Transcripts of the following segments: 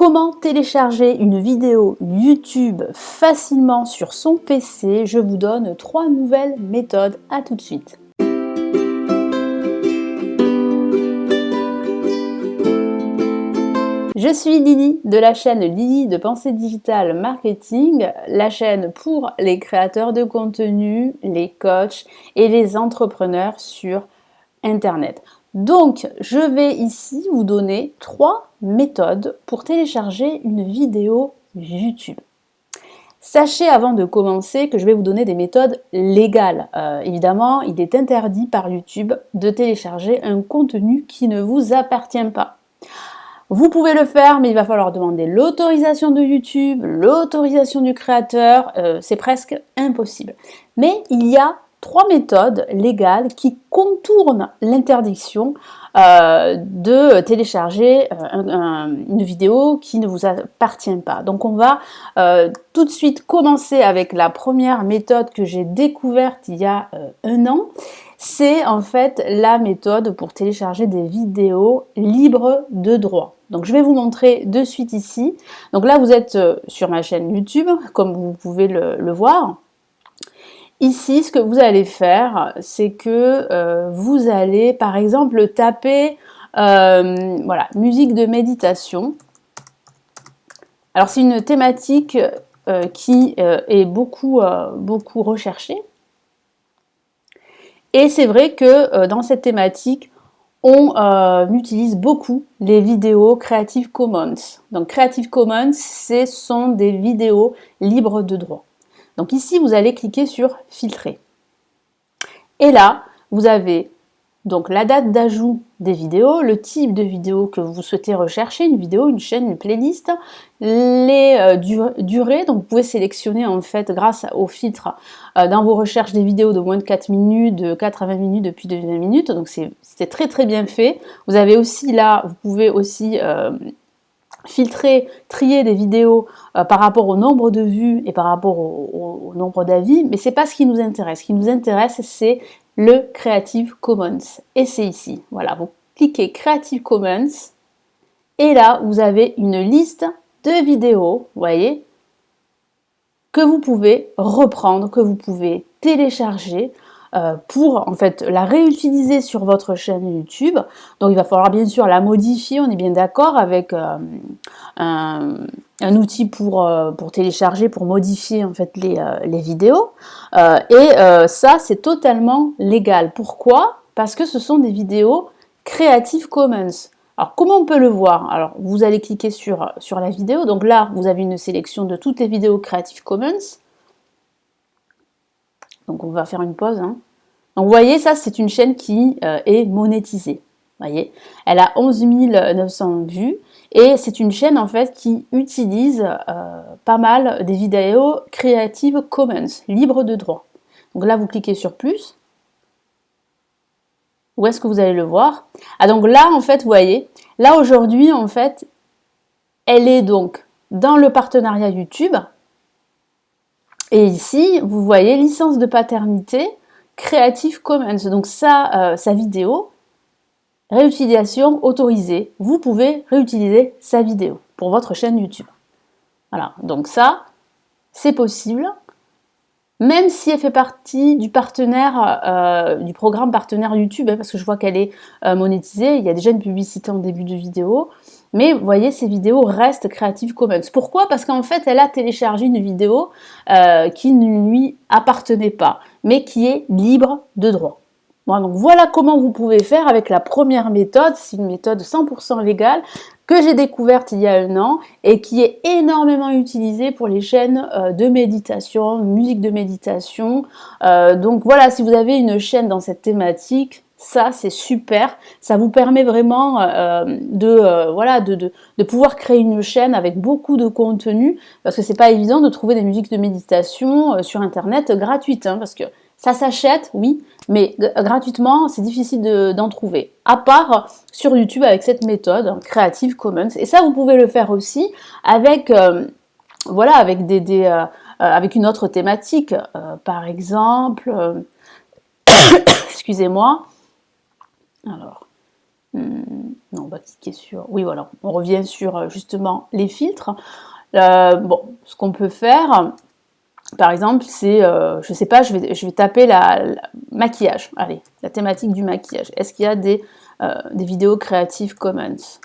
Comment télécharger une vidéo YouTube facilement sur son PC? Je vous donne 3 nouvelles méthodes. À tout de suite. Je suis Lily de la chaîne Lily de Pensée Digitale Marketing, la chaîne pour les créateurs de contenu, les coachs et les entrepreneurs sur Internet. Donc, je vais ici vous donner 3 méthodes pour télécharger une vidéo YouTube. Sachez avant de commencer que je vais vous donner des méthodes légales. Évidemment, il est interdit par YouTube de télécharger un contenu qui ne vous appartient pas. Vous pouvez le faire, mais il va falloir demander l'autorisation de YouTube, l'autorisation du créateur, c'est presque impossible. Mais il y a 3 méthodes légales qui contournent l'interdiction de télécharger une vidéo qui ne vous appartient pas. Donc on va tout de suite commencer avec la première méthode que j'ai découverte il y a 1 an. C'est en fait la méthode pour télécharger des vidéos libres de droit. Donc je vais vous montrer de suite ici. Donc là vous êtes sur ma chaîne YouTube, comme vous pouvez le voir. Ici, ce que vous allez faire, c'est que vous allez, par exemple, taper voilà, musique de méditation. Alors, c'est une thématique qui est beaucoup recherchée. Et c'est vrai que dans cette thématique, on utilise beaucoup les vidéos Creative Commons. Donc, Creative Commons, ce sont des vidéos libres de droit. Donc ici, vous allez cliquer sur « Filtrer ». Et là, vous avez donc la date d'ajout des vidéos, le type de vidéo que vous souhaitez rechercher, une vidéo, une chaîne, une playlist, les durées. Donc vous pouvez sélectionner en fait grâce au filtre dans vos recherches des vidéos de moins de 4 minutes, de 4 à 20 minutes, de plus de 20 minutes. Donc c'est très très bien fait. Vous avez aussi là, vous pouvez aussi filtrer, trier des vidéos par rapport au nombre de vues et par rapport au nombre d'avis, mais c'est pas ce qui nous intéresse. Ce qui nous intéresse, c'est le Creative Commons. Et c'est ici. Voilà, vous cliquez Creative Commons et là, vous avez une liste de vidéos, vous voyez, que vous pouvez reprendre, que vous pouvez télécharger pour en fait la réutiliser sur votre chaîne YouTube. Donc il va falloir bien sûr la modifier, on est bien d'accord, avec un outil pour télécharger, pour modifier en fait les vidéos. Ça c'est totalement légal. Pourquoi? Parce que ce sont des vidéos Creative Commons. Alors comment on peut le voir? Alors vous allez cliquer sur la vidéo, donc là vous avez une sélection de toutes les vidéos Creative Commons. Donc on va faire une pause. Hein. Donc vous voyez, ça c'est une chaîne qui est monétisée. Voyez, elle a 11 900 vues et c'est une chaîne en fait qui utilise pas mal des vidéos Creative Commons, libres de droit. Donc là vous cliquez sur plus. Où est-ce que vous allez le voir? Ah donc là en fait vous voyez, là aujourd'hui en fait, elle est donc dans le partenariat YouTube. Et ici, vous voyez licence de paternité Creative Commons. Donc sa vidéo, réutilisation autorisée. Vous pouvez réutiliser sa vidéo pour votre chaîne YouTube. Voilà, donc ça, c'est possible. Même si elle fait partie du partenaire, du programme partenaire YouTube, hein, parce que je vois qu'elle est monétisée, il y a déjà une publicité en début de vidéo. Mais vous voyez, ces vidéos restent Creative Commons. Pourquoi? Parce qu'en fait, elle a téléchargé une vidéo qui ne lui appartenait pas, mais qui est libre de droit. Bon, donc voilà comment vous pouvez faire avec la première méthode. C'est une méthode 100% légale que j'ai découverte il y a 1 an et qui est énormément utilisée pour les chaînes de méditation, musique de méditation. Donc voilà, si vous avez une chaîne dans cette thématique, ça c'est super, ça vous permet vraiment de pouvoir créer une chaîne avec beaucoup de contenu, parce que c'est pas évident de trouver des musiques de méditation sur internet gratuites, hein, parce que ça s'achète, oui, mais gratuitement, c'est difficile d'en trouver. À part sur YouTube avec cette méthode, Creative Commons. Et ça, vous pouvez le faire aussi avec, voilà, avec, avec une autre thématique. Par exemple, excusez-moi. Alors, Non, on va cliquer sur... Oui, voilà, on revient sur justement les filtres. Bon, ce qu'on peut faire, par exemple, c'est, je sais pas, je vais taper la maquillage. Allez, la thématique du maquillage. Est-ce qu'il y a des vidéos Creative Commons?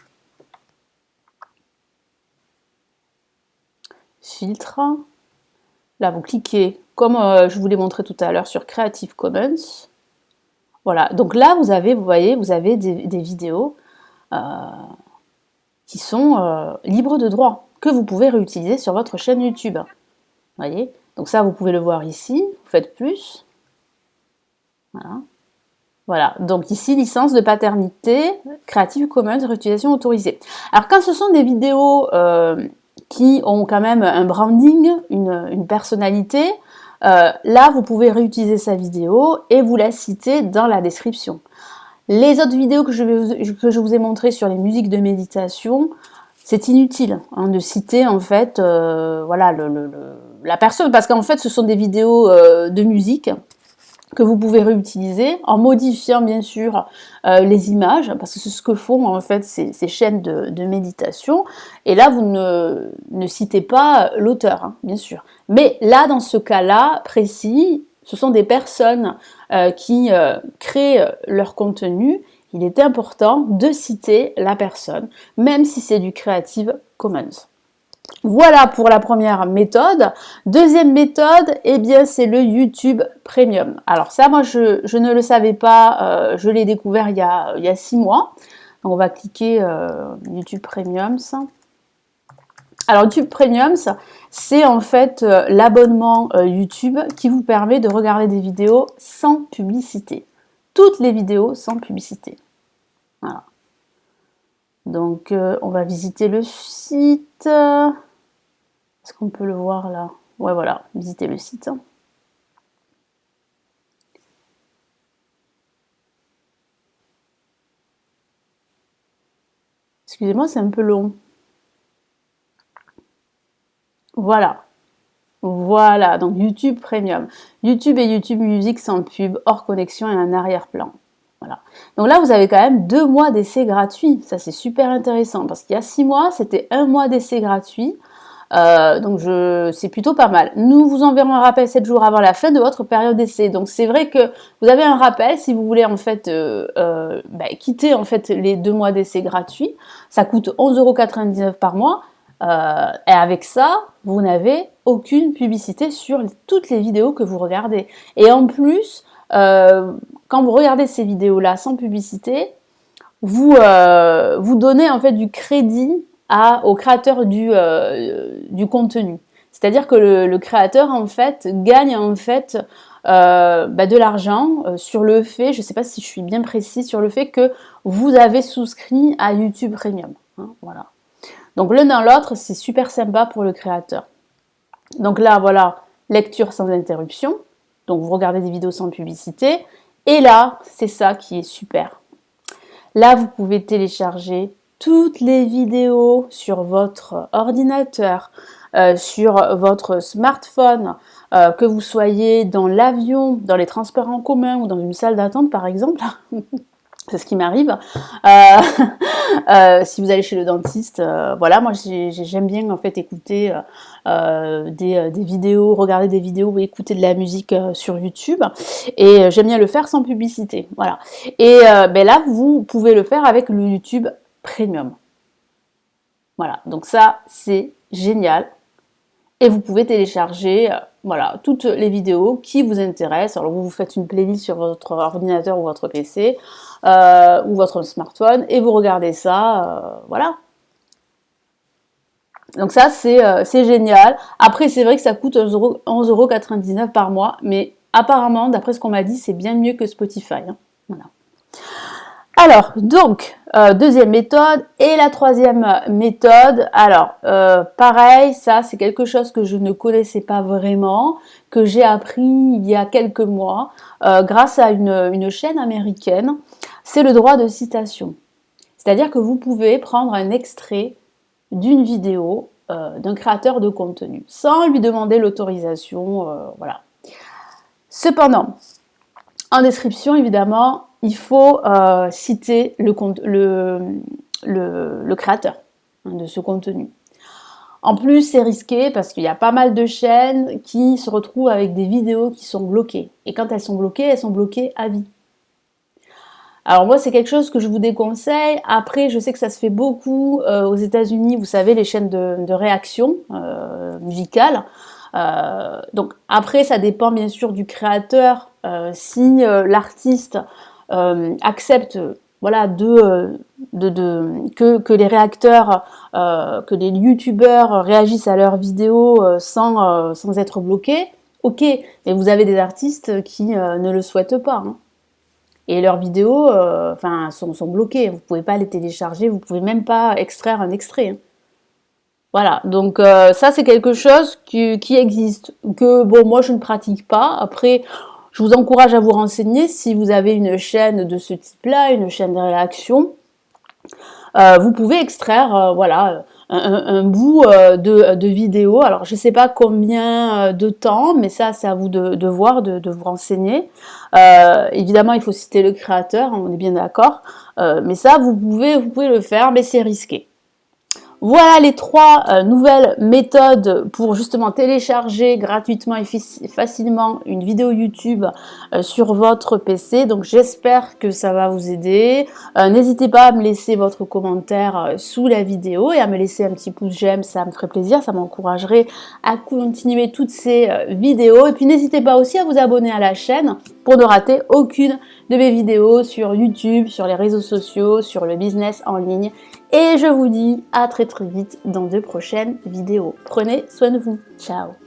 Filtre. Là, vous cliquez, comme je vous l'ai montré tout à l'heure, sur Creative Commons. Voilà, donc là, vous voyez, vous avez des vidéos qui sont libres de droit, que vous pouvez réutiliser sur votre chaîne YouTube. Vous voyez? Donc ça, vous pouvez le voir ici, vous faites plus. Voilà. Voilà, donc ici, licence de paternité, Creative Commons, réutilisation autorisée. Alors quand ce sont des vidéos qui ont quand même un branding, une personnalité, là, vous pouvez réutiliser sa vidéo et vous la citer dans la description. Les autres vidéos que je vous ai montrées sur les musiques de méditation, c'est inutile de citer en fait voilà, la personne, parce qu'en fait ce sont des vidéos de musique que vous pouvez réutiliser en modifiant bien sûr les images, parce que c'est ce que font en fait ces chaînes de méditation, et là vous ne citez pas l'auteur, bien sûr. Mais là, dans ce cas-là précis, ce sont des personnes qui créent leur contenu. Il est important de citer la personne, même si c'est du Creative Commons. Voilà pour la première méthode. Deuxième méthode, eh bien, c'est le YouTube Premium. Alors ça, moi, je ne le savais pas, je l'ai découvert il y a 6 mois. Donc, on va cliquer YouTube Premium. Alors, YouTube Premium, c'est en fait l'abonnement YouTube qui vous permet de regarder des vidéos sans publicité. Toutes les vidéos sans publicité. Voilà. Donc, on va visiter le site. Est-ce qu'on peut le voir là? Ouais, voilà, visiter le site. Excusez-moi, c'est un peu long. Voilà. Voilà, donc YouTube Premium. YouTube et YouTube Music sans pub, hors connexion et un arrière-plan. Voilà. Donc là, vous avez quand même 2 mois d'essai gratuit. Ça, c'est super intéressant parce qu'il y a 6 mois, c'était 1 mois d'essai gratuit. Donc c'est plutôt pas mal. Nous vous enverrons un rappel 7 jours avant la fin de votre période d'essai. Donc c'est vrai que vous avez un rappel si vous voulez en fait quitter en fait les 2 mois d'essai gratuits. Ça coûte 11,99 € par mois. Et avec ça, vous n'avez aucune publicité sur toutes les vidéos que vous regardez. Et en plus, quand vous regardez ces vidéos-là sans publicité, vous donnez en fait du crédit au créateur du contenu. C'est-à-dire que le créateur en fait gagne en fait de l'argent sur le fait, je ne sais pas si je suis bien précise, sur le fait que vous avez souscrit à YouTube Premium. Hein, voilà. Donc l'un dans l'autre, c'est super sympa pour le créateur. Donc là, voilà, lecture sans interruption. Donc vous regardez des vidéos sans publicité. Et là, c'est ça qui est super. Là, vous pouvez télécharger toutes les vidéos sur votre ordinateur, sur votre smartphone, que vous soyez dans l'avion, dans les transports en commun ou dans une salle d'attente par exemple. C'est ce qui m'arrive. Si vous allez chez le dentiste, voilà, moi j'aime bien en fait écouter des vidéos, regarder des vidéos ou écouter de la musique sur YouTube. Et j'aime bien le faire sans publicité. Voilà. Et là, vous pouvez le faire avec le YouTube Premium. Voilà. Donc ça, c'est génial. Et vous pouvez télécharger voilà, toutes les vidéos qui vous intéressent. Alors vous faites une playlist sur votre ordinateur ou votre PC ou votre smartphone et vous regardez ça, voilà. Donc ça c'est génial. Après c'est vrai que ça coûte 11,99 € par mois, mais apparemment d'après ce qu'on m'a dit c'est bien mieux que Spotify. Hein. Voilà. Alors, donc, deuxième méthode. Et la troisième méthode, alors, pareil, ça c'est quelque chose que je ne connaissais pas vraiment, que j'ai appris il y a quelques mois, grâce à une chaîne américaine, c'est le droit de citation. C'est-à-dire que vous pouvez prendre un extrait d'une vidéo d'un créateur de contenu, sans lui demander l'autorisation, voilà. Cependant, en description, évidemment, il faut citer le créateur de ce contenu. En plus, c'est risqué parce qu'il y a pas mal de chaînes qui se retrouvent avec des vidéos qui sont bloquées. Et quand elles sont bloquées à vie. Alors moi, c'est quelque chose que je vous déconseille. Après, je sais que ça se fait beaucoup aux États-Unis, vous savez, les chaînes de réaction musicale. Donc après, ça dépend bien sûr du créateur. Si l'artiste accepte voilà, que les réacteurs, que les youtubeurs réagissent à leurs vidéos sans être bloqués, ok, mais vous avez des artistes qui ne le souhaitent pas. Hein. Et leurs vidéos sont bloquées, vous ne pouvez pas les télécharger, vous ne pouvez même pas extraire un extrait. Hein. Voilà, donc ça c'est quelque chose qui existe, que bon moi je ne pratique pas. Après, je vous encourage à vous renseigner si vous avez une chaîne de ce type-là, une chaîne de réaction. Vous pouvez extraire voilà, un bout de vidéo. Alors je ne sais pas combien de temps, mais ça c'est à vous de voir, de vous renseigner. Évidemment il faut citer le créateur, on est bien d'accord. Mais ça vous pouvez le faire, mais c'est risqué. Voilà les 3 nouvelles méthodes pour justement télécharger gratuitement et facilement une vidéo YouTube sur votre PC. Donc j'espère que ça va vous aider. N'hésitez pas à me laisser votre commentaire sous la vidéo et à me laisser un petit pouce j'aime, ça me ferait plaisir, ça m'encouragerait à continuer toutes ces vidéos. Et puis n'hésitez pas aussi à vous abonner à la chaîne pour ne rater aucune de mes vidéos sur YouTube, sur les réseaux sociaux, sur le business en ligne. Et je vous dis à très vite dans de prochaines vidéos. Prenez soin de vous. Ciao!